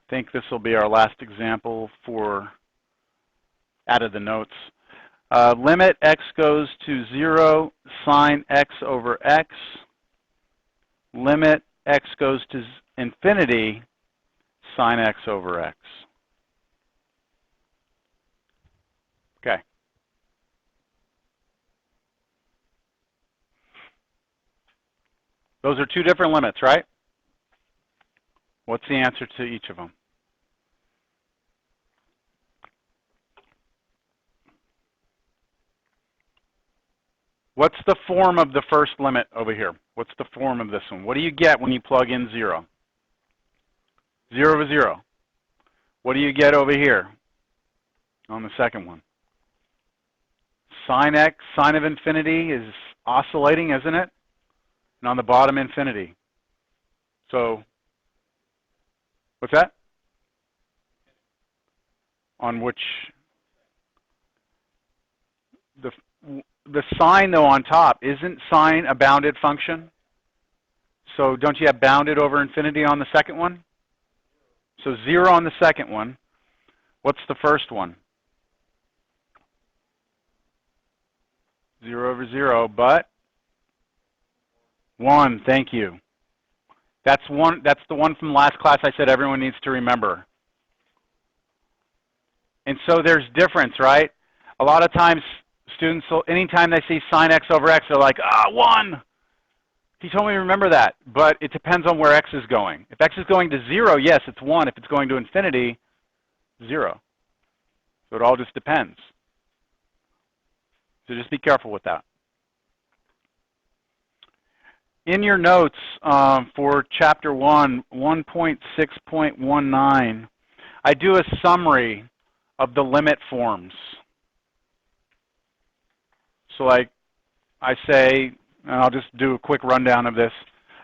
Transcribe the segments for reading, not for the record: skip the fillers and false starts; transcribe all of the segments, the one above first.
think this will be our last example for out of the notes. Limit x goes to 0, sine x over x. Limit x goes to infinity, sine x over x. Okay. Those are two different limits, right? What's the answer to each of them? What's the form of the first limit over here? What's the form of this one? What do you get when you plug in 0? 0 over 0. What do you get over here on the second one? Sine x, sine of infinity is oscillating, isn't it? And on the bottom, infinity. So, what's that? On which? The sine, though, on top, isn't sine a bounded function? So don't you have bounded over infinity on the second one? So 0 on the second one. What's the first one? 0 over 0, but 1, thank you. That's the one from last class I said everyone needs to remember. And so there's difference, right? A lot of times students, anytime they see sine x over x, they're like, 1. He told me to remember that. But it depends on where x is going. If x is going to 0, yes, it's 1. If it's going to infinity, 0. So it all just depends. So just be careful with that. In your notes for Chapter 1, 1.6.19, I do a summary of the limit forms. So like I say, and I'll just do a quick rundown of this.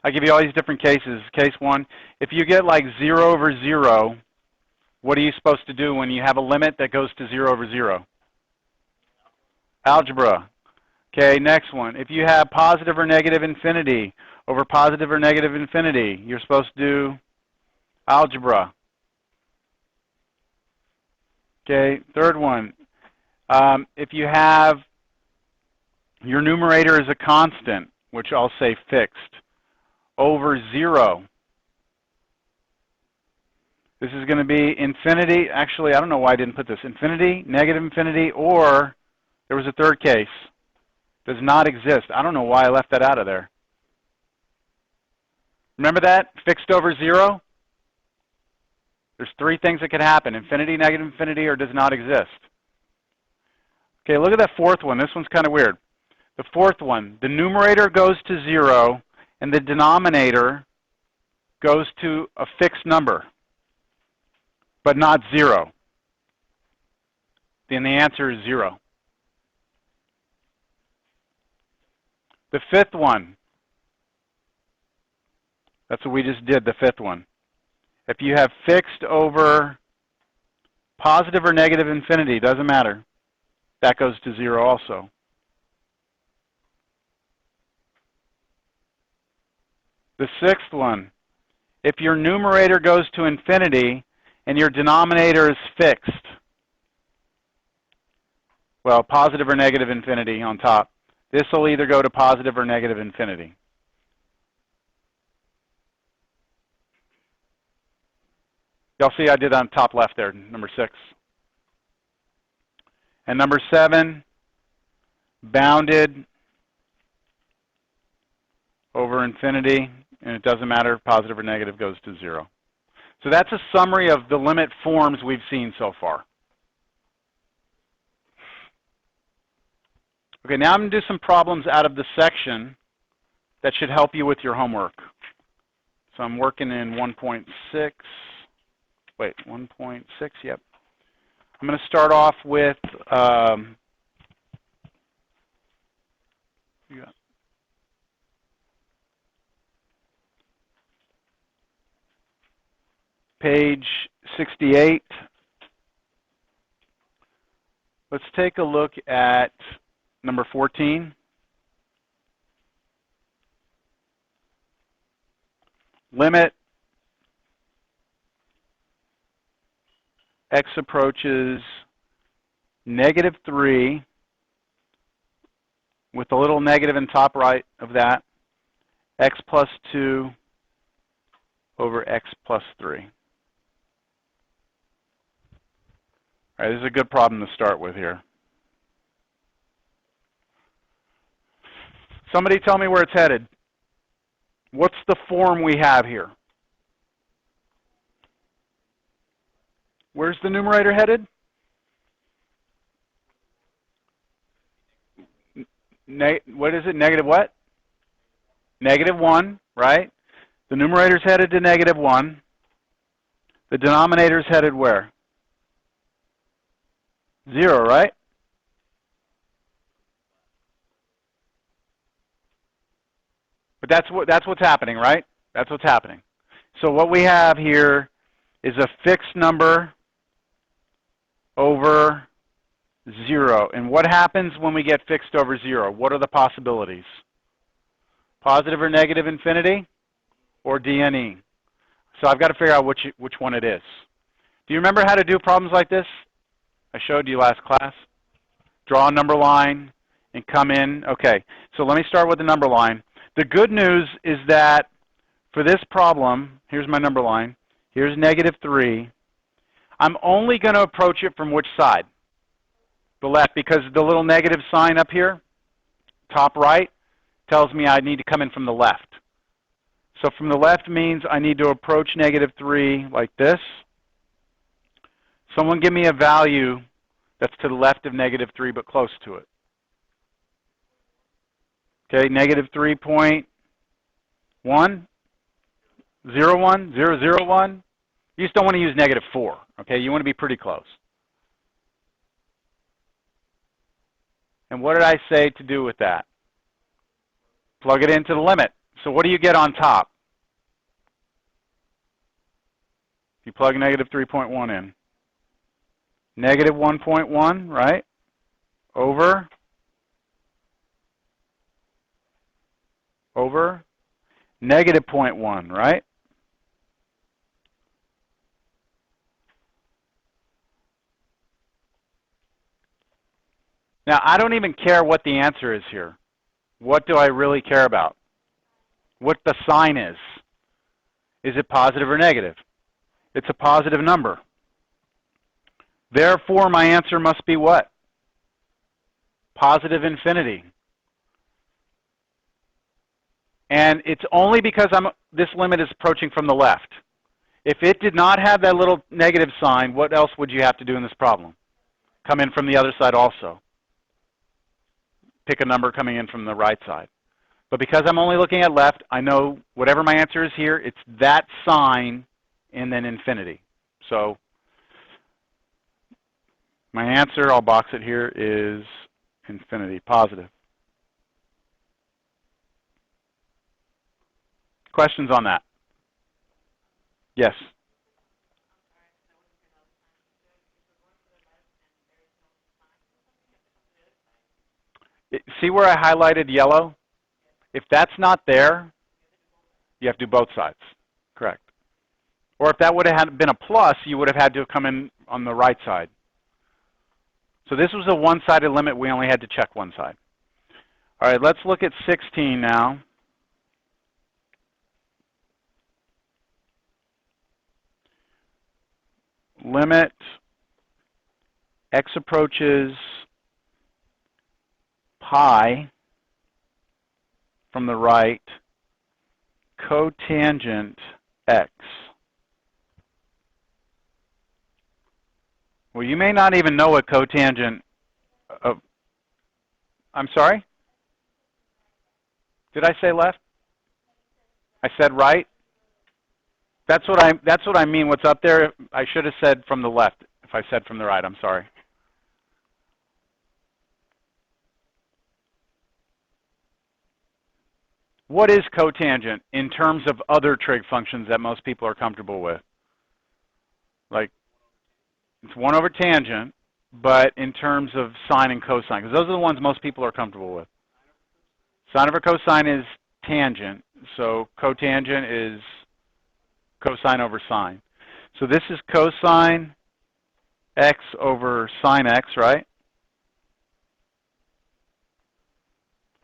I give you all these different cases. Case 1, if you get like 0 over 0, what are you supposed to do when you have a limit that goes to 0 over 0? Algebra. Okay, next one. If you have positive or negative infinity over positive or negative infinity, you're supposed to do algebra. Okay, third one. If you have your numerator is a constant, which I'll say fixed, over 0. This is going to be infinity. Actually, I don't know why I didn't put this. Infinity, negative infinity, or there was a third case. Does not exist. I don't know why I left that out of there. Remember that? Fixed over 0? There's 3 things that could happen. Infinity, negative infinity, or does not exist. Okay, look at that fourth one. This one's kind of weird. The fourth one, the numerator goes to 0, and the denominator goes to a fixed number, but not 0. Then the answer is 0. The fifth one, that's what we just did, the fifth one. If you have fixed over positive or negative infinity, doesn't matter, that goes to 0 also. The sixth one, if your numerator goes to infinity and your denominator is fixed, well, positive or negative infinity on top, this will either go to positive or negative infinity. Y'all see I did on top left there, number 6. And number 7, bounded over infinity, and it doesn't matter if positive or negative goes to 0. So that's a summary of the limit forms we've seen so far. Okay, now I'm going to do some problems out of the section that should help you with your homework. So I'm working in 1.6. Wait, 1.6, yep. I'm going to start off with page 68. Let's take a look at number 14. Limit x approaches -3 with a little negative in top right of that, x plus 2 over x plus 3. All right, this is a good problem to start with here. Somebody tell me where it's headed. What's the form we have here? Where's the numerator headed? What is it? Negative what? -1, right? The numerator's headed to -1. The denominator's headed where? 0, right? But that's what's happening, right? That's what's happening. So what we have here is a fixed number over 0. And what happens when we get fixed over 0? What are the possibilities? Positive or negative infinity, or DNE? So I've got to figure out which one it is. Do you remember how to do problems like this? I showed you last class. Draw a number line and come in. Okay, so let me start with the number line. The good news is that for this problem, here's my number line. Here's -3. I'm only going to approach it from which side? The left, because the little negative sign up here, top right, tells me I need to come in from the left. So from the left means I need to approach -3 like this. Someone give me a value that's to the left of -3 but close to it. Okay, -3.1, 0.1, 0.001. You just don't want to use -4. Okay, you want to be pretty close. And what did I say to do with that? Plug it into the limit. So what do you get on top? You plug -3.1 in. -1.1, right? Over -0.1, right? Now, I don't even care what the answer is here. What do I really care about? What the sign is. Is it positive or negative? It's a positive number. Therefore, my answer must be what? Positive infinity. And it's only because this limit is approaching from the left. If it did not have that little negative sign, what else would you have to do in this problem? Come in from the other side also. Pick a number coming in from the right side. But because I'm only looking at left, I know whatever my answer is here, it's that sign and then infinity. So my answer, I'll box it here, is infinity, positive. Questions on that? Yes? See where I highlighted yellow? If that's not there, you have to do both sides. Correct. Or if that would have been a plus, you would have had to come in on the right side. So this was a one-sided limit. We only had to check one side. All right, let's look at 16 now. Limit x approaches pi from the right, cotangent x. Well, you may not even know what cotangent of, I'm sorry? Did I say left? I said right? That's what I mean. What's up there, I should have said from the left if I said from the right. I'm sorry. What is cotangent in terms of other trig functions that most people are comfortable with? Like, it's 1 over tangent, but in terms of sine and cosine, because those are the ones most people are comfortable with. Sine over cosine is tangent, so cotangent is cosine over sine. So this is cosine x over sine x, right?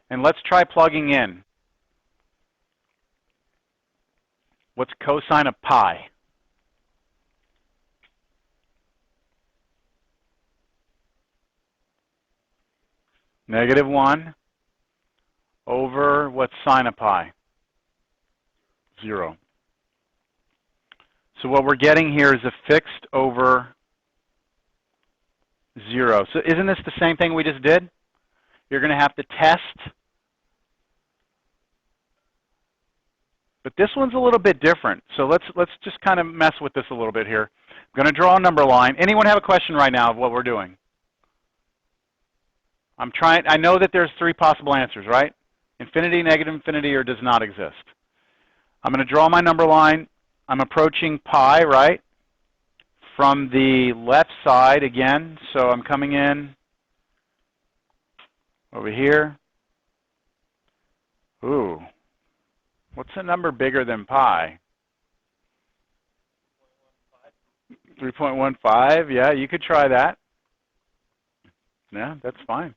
And let's try plugging in. What's cosine of pi? -1 over what's sine of pi? 0. So what we're getting here is a fixed over 0. So isn't this the same thing we just did? You're going to have to test. But this one's a little bit different. So let's just kind of mess with this a little bit here. I'm going to draw a number line. Anyone have a question right now of what we're doing? I know that there's 3 possible answers, right? Infinity, negative infinity, or does not exist. I'm going to draw my number line. I'm approaching pi, right? From the left side again. So I'm coming in over here. Ooh. What's a number bigger than pi? 3.15. Yeah, you could try that. Yeah, that's fine.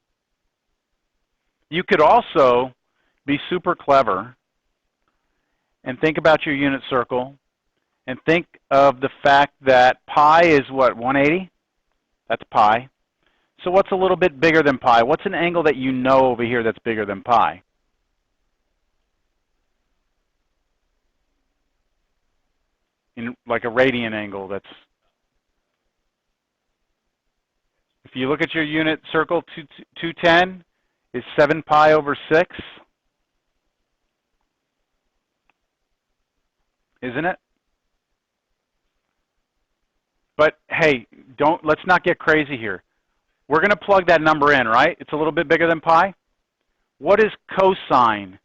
You could also be super clever and think about your unit circle and think of the fact that pi is what, 180? That's pi. So what's a little bit bigger than pi? What's an angle that you know over here that's bigger than pi? In like a radian angle that's... If you look at your unit circle, 210 is 7 pi over 6. Isn't it? But hey, let's not get crazy here. We're going to plug that number in, right? It's a little bit bigger than pi. What is cosine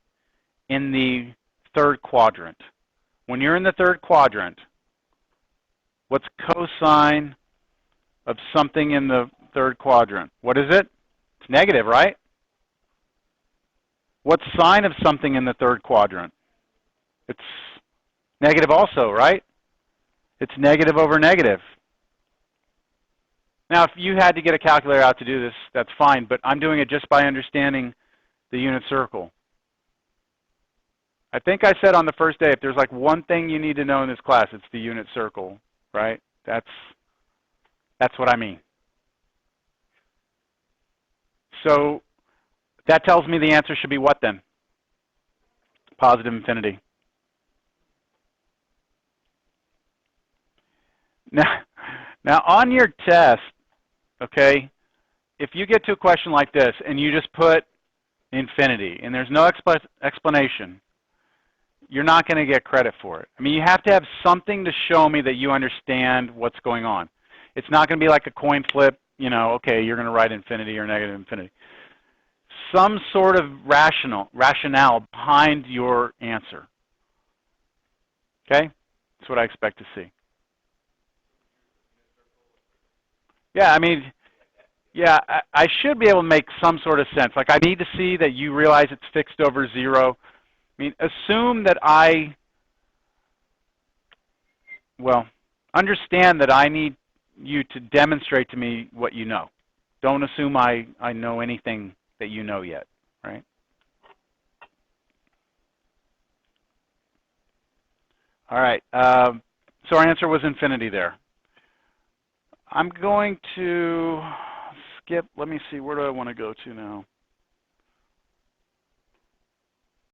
in the third quadrant? When you're in the third quadrant, what's cosine of something in the third quadrant? What is it? It's negative, right? What's sine of something in the third quadrant? It's negative also, right? It's negative over negative. Now, if you had to get a calculator out to do this, that's fine, but I'm doing it just by understanding the unit circle. I think I said on the first day, if there's like one thing you need to know in this class, it's the unit circle, right? That's what I mean. So that tells me the answer should be what then? Positive infinity. Now on your test, okay, if you get to a question like this and you just put infinity and there's no explanation, you're not going to get credit for it. I mean, you have to have something to show me that you understand what's going on. It's not going to be like a coin flip, you know, okay, you're going to write infinity or negative infinity. Some sort of rationale behind your answer. Okay? That's what I expect to see. Yeah, I mean, yeah, I should be able to make some sort of sense. Like, I need to see that you realize it's fixed over 0. I mean, assume that understand that I need you to demonstrate to me what you know. Don't assume I know anything that you know yet, right? All right, so our answer was infinity there. I'm going to skip, let me see, where do I want to go to now?